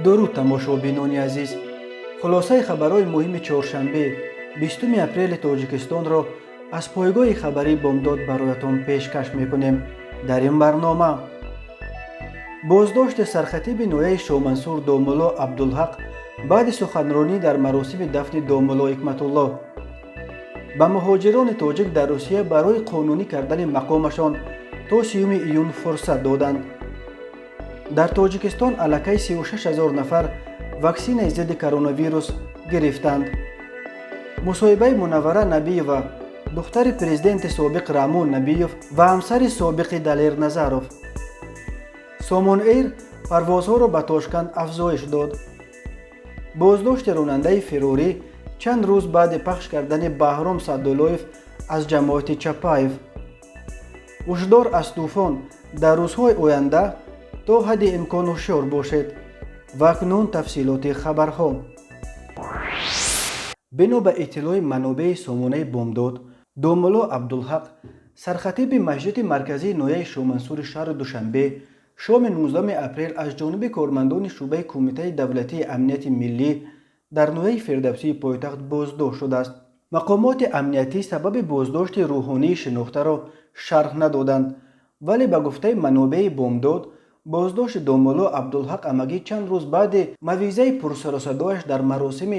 درود تماشابینان عزیز، خلاصه خبرهای مهم چهارشنبه 20 اپریل تاجیکستان را از پایگاه خبری بامداد برایتان پیشکش میکنیم. در این برنامه بازداشت سرخطیب نویه شاه منصور داملا عبدالحق بعد سخنرانی در مراسم دفن داملا حکمت الله، به مهاجران تاجیک در روسیه برای قانونی کردن مقامشان تا 30 ایون فرصت دادند. در تاجیکستان الکی 36,000 نفر واکسین ضد کرونا ویروس گرفتند. مصاحبه منوره نبیوه، دختر پرزیدنت سابق رامون نبیوف و همسر سابق دلیر نظروف. سامان ایر پروازها را به تاشکند افزایش داد. بازداشت راننده فراری چند روز بعد پخش کردن بهرام سعداللهیف از جماعت چپایف. هشدار از طوفان در روزهای آینده تا حد امکان هوشیار باشید. و اکنون تفصیلات خبرها. بنا به اطلاع منابع سامانه بامداد، داملا عبدالحق سرخطیب مسجد مرکزی نویه شاه منصور شهر دوشنبه شام 19 اپریل از جانب کارمندان شعبه کمیته دولتی امنیت ملی در نویه فردوسی پایتخت بازداشت شده است. مقامات امنیتی سبب بازداشت روحانی شناخته را شرح ندادند، ولی به گفته منابع بامداد بازداشت داملا عبدالحق امگی چند روز بعد مویزه پرسر و صدایش در مراسم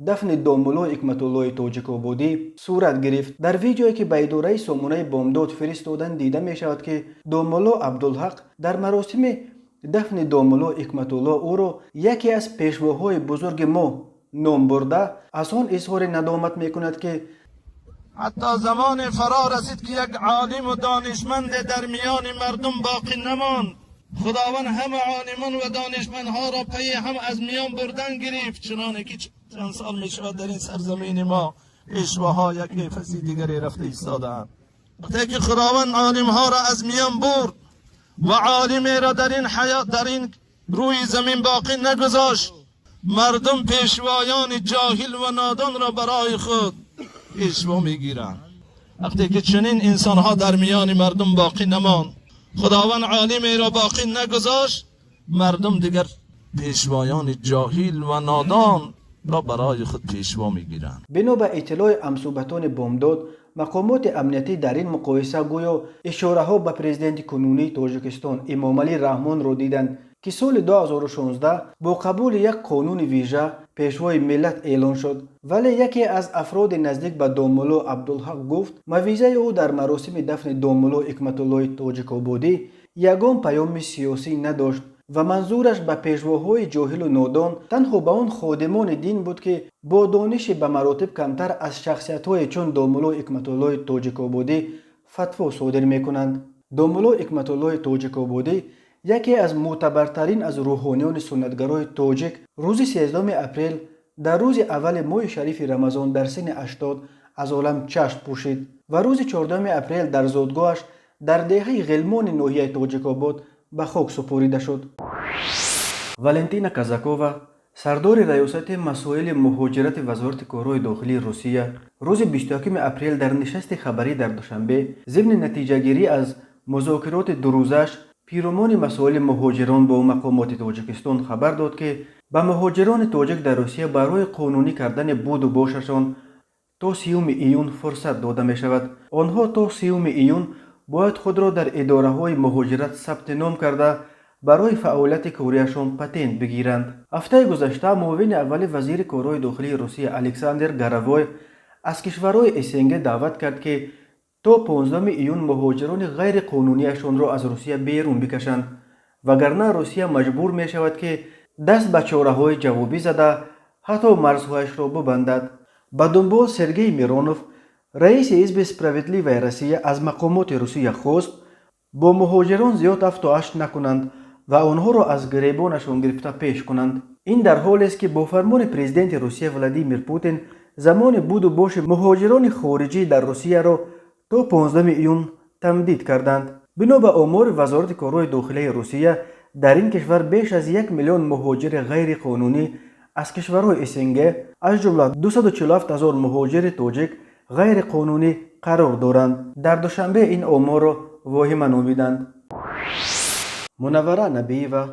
دفن داملا حکمت الله تاجیک آبادی صورت گرفت. در ویدیویی که به اداره سامانه بامداد فرستادن دیده می شود که داملا عبدالحق در مراسم دفن داملا حکمت الله او را یکی از پیشواهای بزرگ ما نام برده از آن اظهار ندامت می کند که حتی زمان فرا رسید که یک عالم و دانشمند در میان مردم باقی نماند. خداوند همه عالمان و دانشمندها را پی هم از میان بردن گرفت، چنانه که چند سال می شود در این سرزمین ما پیشواها یک نفسی دیگری رفته ایستادند. وقتی که خداوند عالمها را از میان برد و عالمی را در این حیات در این روی زمین باقی نگذاشت، مردم پیشوایان جاهل و نادان را برای خود پیشوا میگیرند. وقتی که چنین انسانها در میان مردم باقی نماند، خداوند عالمی را باقی نگذاشت، مردم دیگر پیشوایان جاهل و نادان را برای خود پیشوا میگیرند. بنا به اطلاع همصحبتان بامداد، مقامات امنیتی در این مقایسه گویا اشاره ها به پرزیدنت کنونی تاجیکستان امامعلی رحمان را دیدند که سال 2016 با قبول یک قانون ویژه پیشوای ملت اعلان شد. ولی یکی از افراد نزدیک به داملا عبدالحق گفت مویزه او در مراسم دفن داملا حکمت الله تاجیک آبادی یگان پیام سیاسی نداشت و منظورش به پیشواهای جاهل و نادان تنها به آن خادمان دین بود که با دانش به مراتب کمتر از شخصیت‌های چون داملا حکمت الله تاجیک آبادی فتوا صادر می‌کنند. داملا حکمت الله تاجیک آبادی یکی از معتبرترین از روحانیان سنتگرای تاجیک روز 13 اپریل در روز اول ماه شریف رمضان در سن 80 از عالم چشم پوشید و روز 14 اپریل در زادگاهش در دهه غلمان ناحیه تاجیک آباد به خاک سپریده شد. والنتینا کازاکووا سردار ریاست مسائل مهاجرت وزارت کارهای داخلی روسیه روز 21 اپریل در نشست خبری در دوشنبه ضمن نتیجه گیری از مذاکرات دو روزش پیرامون مسائل مهاجران با مقامات تاجیکستان خبر داد که به مهاجران تاجیک در روسیه برای قانونی کردن بود و باششان تا 30 ایون فرصت داده می شود. آنها تا 30 ایون باید خود را در اداره های مهاجرت ثبت نام کرده برای فعالیت کاریشان پتنت بگیرند. هفته گذشته معاون اول وزیر کارهای داخلی روسیه الکساندر گاراوای از کشورهای اسنگ دعوت کرد که تا 15 ایون مهاجران غیر قانونیشان را از روسیه بیرون بکشند، وگرنه روسیه مجبور می شود که دست به چاره‌های جوابی زده حتی مرزهایش را ببندد. به دنبال سرگئی میرونوف رئیس حزب سپراودلیوی روسیه از مقامات روسیه خواست با مهاجران زیاد افت و هشت نکنند و آنها را از گریبانشان گرفته پیش کنند. این در حالی است که با فرمان پرزیدنت روسیه ولادیمیر پوتین زمان بود و باش مهاجران خارجی در روسیه را تا 15 ایون تمدید کردند. بنا به آمار وزارت کارهای داخلی روسیه در این کشور بیش از 1 میلیون مهاجر غیر قانونی از کشورهای اسنگ از جمله 247,000 مهاجر تاجیک غیر قانونی قرار دارند. در دوشنبه این آمار را واهمه نامیدند. منوره نبیوه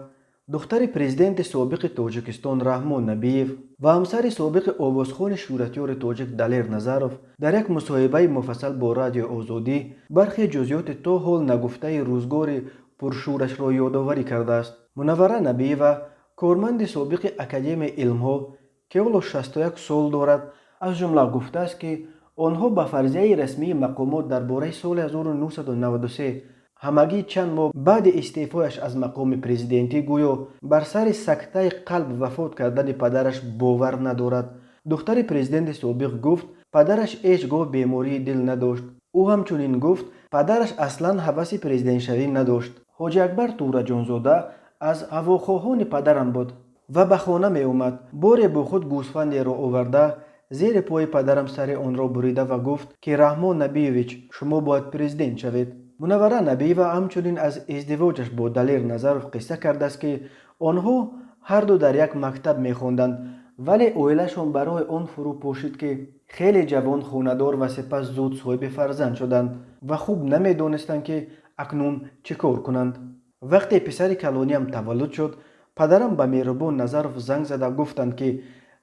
دختر پرزیدنت سابق تاجیکستان رحمان نبیف و همسر سابق آوازخوان شورتیار تاجیک دلیر نظروف در یک مصاحبه مفصل با رادیو آزادی برخی جزئیات تا حال نگفته روزگار پرشورش را یادآوری کرده است. منوره نبیوه کارمند سابق اکادمی علمها که اول 61 سال دارد از جمله گفته است که آنها به فرضیه رسمی مقامات درباره سال 1993 همگی چند ماه بعد استعفایش از مقام پرزیدنتی گویا بر سر سکته قلب وفات کردن پدرش باور ندارد. دختر پرزیدنت سابق گفت پدرش هیچگاه بیماری دل نداشت. او همچنین گفت پدرش اصلا هوس پرزیدنت شوی نداشت. حاجی اکبر تورا جانزاده از هواخواهان پدرم بود و به خانه می اومد. باری با خود گوسفندی را آورده زیر پای پدرم سر آن را بریده و گفت که رحمان نبیویچ شما باید پرزیدنت شوید. منوره نبیوه همچنین از ازدواجش با دلیر نظروف قصه کرده است که آنها هر دو در یک مکتب می خواندند ولی اویلشان برای آن فرو پوشید که خیلی جوان خانه‌دار و سپس زود صاحب فرزند شدند و خوب نمی دانستند که اکنون چه کار کنند. وقتی پسر کلانیم تولد شد پدرم به مهربان نظروف زنگ زده گفتند که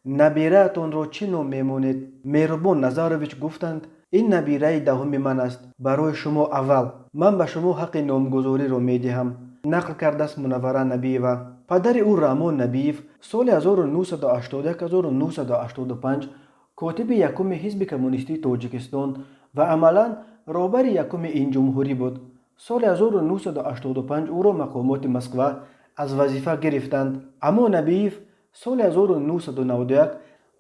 نبیره‌تان را چه نام میمانید؟ مهربان نظرویچ گفتند این نبیره دهم من است. برای شما اول من به شما حق نامگذاری را میدهم. نقل کرده است منوره نبیوه. پدر او رحمان نبیف سال 1981-1985 کاتب یکم حزب کمونیستی تاجیکستان و عملا رهبر یکم این جمهوری بود. سال 1985 او را مقامات مسکو از وظیفه گرفتند، اما نبیف سال 1991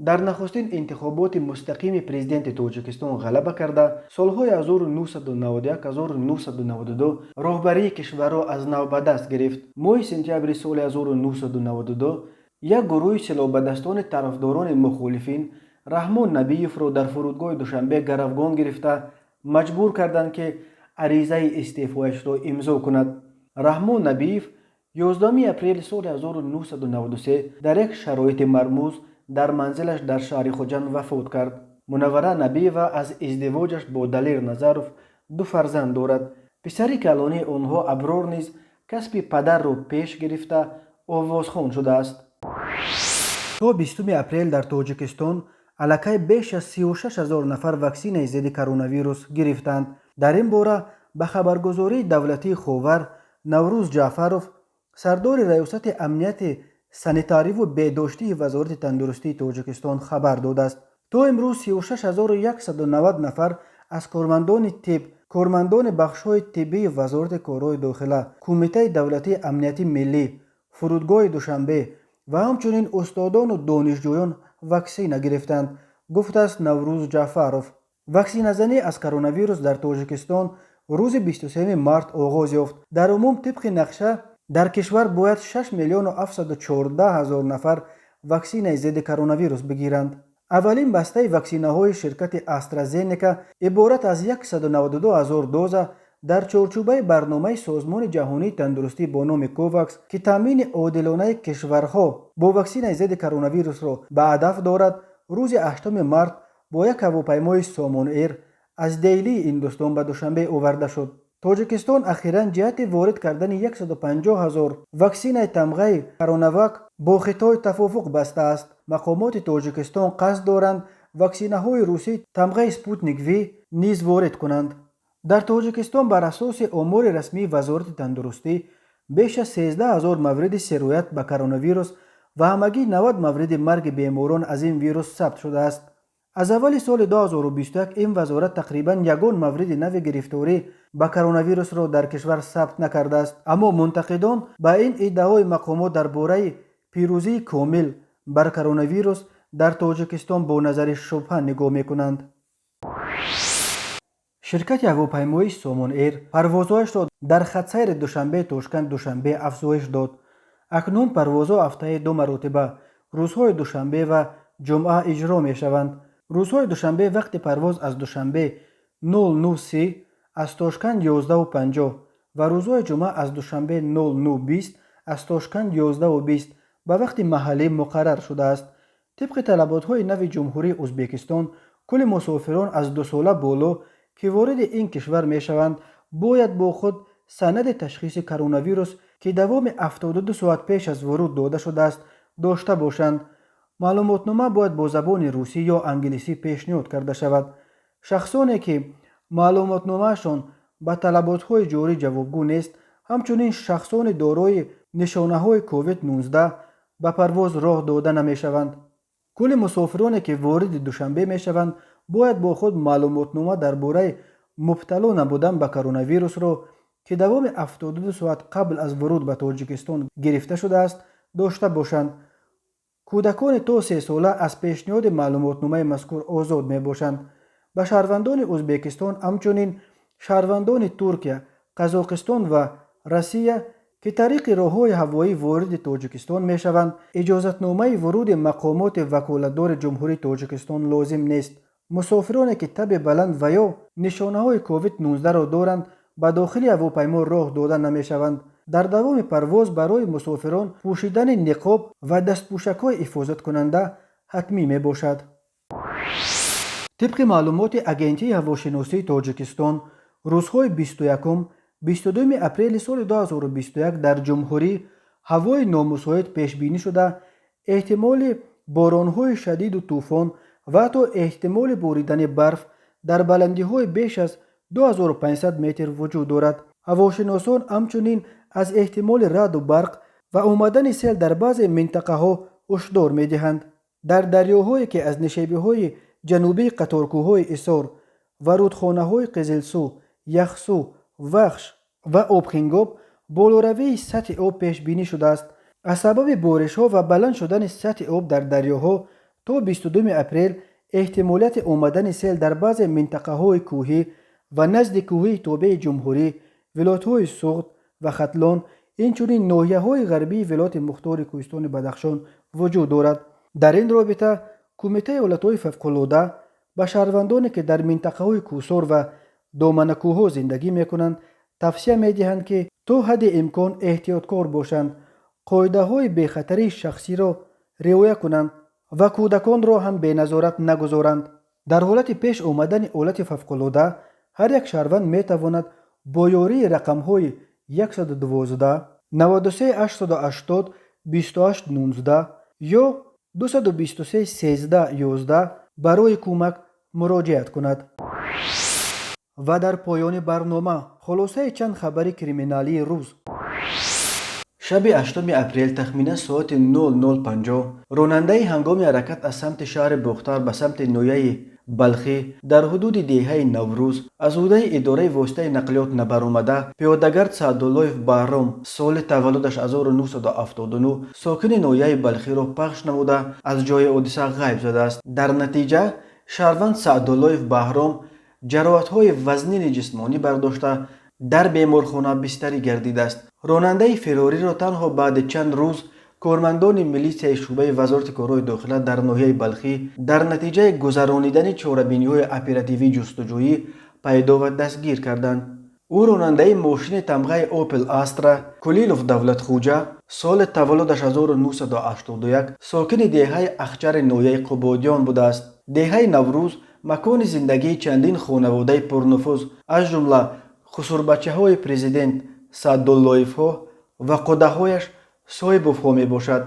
در نخستین انتخابات مستقیم پرزیدنت تاجیکستان غلبه کرده سالهای 1991-1992 راهبری کشور را از نو به دست گرفت. ماه سپتامبر سال 1992 یک گروه سلاح‌به‌دستان طرفداران مخالفین رحمان نبیف را در فرودگاه دوشنبه گروگان گرفته مجبور کردند که عریضه استعفایش را امضا کند. رحمان نبیف 11 اپریل سال 1993 در یک شرایط مرموز در منزلش در شهر خوجند وفات کرد. منوره نبیوه از ازدواجش با دلیر نظروف 2 فرزند دارد. پسر کلانی آنها ابرار نیز کسب پدر را پیش گرفته آوازخوان شده است. تا 20 اپریل در تاجیکستان الکی بیش از 36,000 نفر واکسین ضد کرونا ویروس گرفتند. در این باره به خبرگزاری دولتی خاور نوروز جعفروف سردار ریاست امنیت سانیتاری و بهداشتی وزارت تندرستی تاجیکستان خبر داده است. تا امروز 36,190 نفر از کارمندان طب، کارمندان بخش‌های طبی وزارت کارهای داخله، کمیته دولتی امنیتی ملی، فرودگاه دوشنبه و همچنین استادان و دانشجویان واکسین گرفتند، گفته است نوروز جعفروف. واکسینه زنی از کرونا ویروس در تاجیکستان روز 23 مارس آغاز یافت. در عموم طبق نقشه در کشور باید 6,714,000 نفر واکسین ضد کرونا ویروس بگیرند. اولین بسته واکسینه های شرکت استرازینیکا عبارت از 192,000 دوز در چارچوبه برنامه سازمان جهانی تندرستی با نام کوواکس که تامین عادلانه کشورها با واکسین ضد کرونا ویروس را به هدف دارد، روز 8 مارس با یک هواپیمای سامان ایر از دیلی هندوستان به دوشنبه آورده شد. تاجیکستان اخیراً جهت وارد کردن 150,000 واکسین تمغه کروناواک با خطای توافق بسته است. مقامات تاجیکستان قصد دارند واکسینه های روسی تمغه سپوتنیک وی نیز وارد کنند. در تاجیکستان بر اساس آمار رسمی وزارت تندرستی بیش از 13,000 مورد سرایت به کرونا ویروس و همگی 90 مورد مرگ بیماران از این ویروس ثبت شده است. از اول سال 2021 این وزارت تقریباً یگان مورد نو گرفتاری به کرونا ویروس را در کشور ثبت نکرده است، اما منتقدان به این ادعای مقامات درباره پیروزی کامل بر کرونا ویروس در تاجیکستان با نظر شبهه نگاه می‌کنند. شرکت هواپیمایی سامان ایر پروازهایش را در خط سیر دوشنبه تاشکند دوشنبه افزایش داد. اکنون پروازها هفته 2 مرتبه روزهای دوشنبه و جمعه اجرا می‌شوند. روزهای دوشنبه وقت پرواز از دوشنبه 09:30 از تاشکند 11:50 و روزهای جمعه از دوشنبه 09:20 از تاشکند 11:20 به وقت محلی مقرر شده است. طبق طلبات‌های نو جمهوری ازبکستان کل مسافران از 2 ساله بالا که وارد این کشور می‌شوند باید با خود سند تشخیص کرونا ویروس که دوام 72 ساعت پیش از ورود داده شده است داشته باشند. معلوماتنامه باید با زبان روسی یا انگلیسی پیشنهاد کرده شود. شخصانی که معلوماتنامه‌شان به طلبات‌های جاری جوابگو نیست، همچنین شخصان دارای نشانه‌های کووید 19 به پرواز راه داده نمی‌شوند. کل مسافرانی که وارد دوشنبه می‌شوند باید با خود معلوماتنامه درباره مبتلا نبودن به کرونا ویروس را که دوام 72 ساعت قبل از ورود به تاجیکستان گرفته شده است داشته باشند. کودکان تا 3 ساله از پیشنهاد معلوماتنامه مذکور آزاد می باشند. به شهروندان ازبکستان همچنین شهروندان ترکیه، قزاقستان و روسیه که طریق راه‌های هوایی وارد تاجیکستان می شوند اجازتنامه ورود مقامات وکالتدار جمهوری تاجیکستان لازم نیست. مسافرانی که تب بلند و یا نشانه‌های کووید 19 را دارند به داخل هواپیما راه داده نمی شوند. در دوام پرواز برای مسافران پوشیدن نقاب و دستپوشک‌های حفاظت کننده حتمی می باشد. طبق معلومات اگنتی هواشناسی تاجیکستان، روزهای 21 22 اپریل سال 2021 در جمهوری هوای نامساعد پیش بینی شده احتمال باران‌های شدید و طوفان و حتی احتمال باریدن برف در بلندی‌های بیش از 2500 متر وجود دارد. هواشناسان همچنین از احتمال رعد و برق و آمدن سیل در بعض منطقه‌ها هشدار می‌دهند. در دریاهایی که از نشیبه‌های جنوبی قطارکوه‌های ایثار و رودخانه‌های قزلسو، یخسو، وخش و آبخنگاب بالاروی سطح آب پیش بینی شده است. از سبب بارش‌ها و بلند شدن سطح آب در دریاها تا 22 اپریل احتمالیت آمدن سیل در بعض منطقه‌های کوهی و نزد کوهی تابع جمهوری، ولایت‌های سغد و ختلان، اینچنین ناحیه‌های غربی ولایت مختار کوهستان بدخشان وجود دارد. در این رابطه کمیته حالت‌های فوق‌العاده به شهروندانی که در منطقه‌های کوهسار و دامن کوه‌ها زندگی می‌کنند توصیه می‌دهند که تا حد امکان احتیاطکار باشند، قاعده‌های بی‌خطری شخصی را رعایت کنند و کودکان را هم به نظارت نگذارند. در حالت پیش آمدن حالت فوق‌العاده هر یک شهروند می‌تواند با یاری رقم‌های 112 93 880 28 19 یا 223 13 11 برای کمک مراجعت کند. و در پایان برنامه خلاصه چند خبر کریمینالی روز. شب 8 اپریل تخمینا ساعت 00:50 راننده هنگام حرکت از سمت شهر بختار به سمت نویه بلخی در حدود دهه نوروز از عهده اداره واسطه نقلیات نبرآمده پیاده‌گرد سعدالله بهرام سال تولدش 1979 ساکن نویه بلخی را پخش نموده از جای حادثه غیب شده است. در نتیجه شهروند سعدالله بهرام جراحت‌های وزنی جسمانی برداشته در بیمارخانه بستری گردیده است. راننده فراری را تنها بعد چند روز کارمندان میلیشیای شعبه وزارت کارهای داخله در ناحیه بلخی در نتیجه گذرانیدن چاره‌بینی‌های اپراتیوی جستجویی پیدا و دستگیر کردند. او راننده ماشین تمغه اوپل استرا کلیلوف دولت خوجه سال تولدش 1981 ساکن دهه اخچر ناحیه قبادیان بوده است. دهه نوروز مکان زندگی چندین خانواده پرنفوذ از جمله خسربچه‌های پرزیدنت سعدالله‌ها و قده‌هایش صاحب افها می باشد.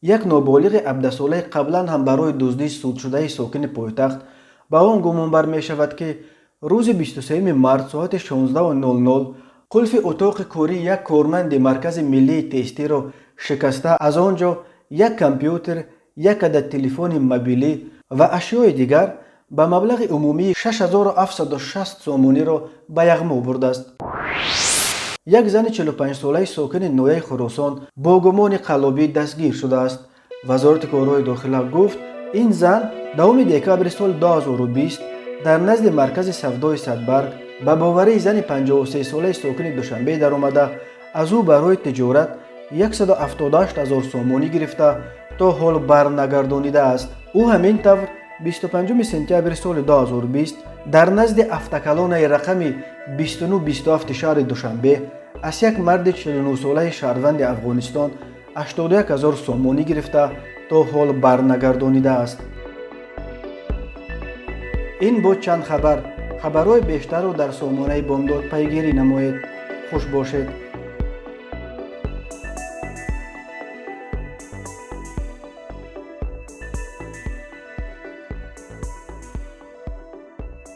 یک نابالغ 17 ساله قبلا هم برای دزدی سود شده ساکن پایتخت به آن گمان بر می شود که روز 23 مارس ساعت 16:00 قلف اتاق کاری یک کارمند مرکز ملی تستی را شکسته از آنجا یک کامپیوتر، یک عدد تلفن موبیلی و اشیاء دیگر به مبلغ عمومی 6760 سومانی را به یغما برده است. یک زن 45 ساله ساکن نویه خراسان با گمان قلابی دستگیر شده است. وزارت کارهای داخله گفت این زن دوم دکبر سال 2020 در نزد مرکز سودای صدبرگ به باوری زن 53 ساله ساکن دوشنبه در آمده از او برای تجارت 178,000 سومانی گرفته تا حال برنگردانیده است. او همین طور 25 سپتامبر سال 2020 در نزد افتکلان رقم 2927 شهر دوشنبه از یک مرد 49 ساله شهروند افغانستان 81,000 سومانی گرفته تا حال برنگردانیده است. این بود چند خبر. خبرهای بیشتر رو در سامانه بامداد پیگیری نمایید. خوش باشید.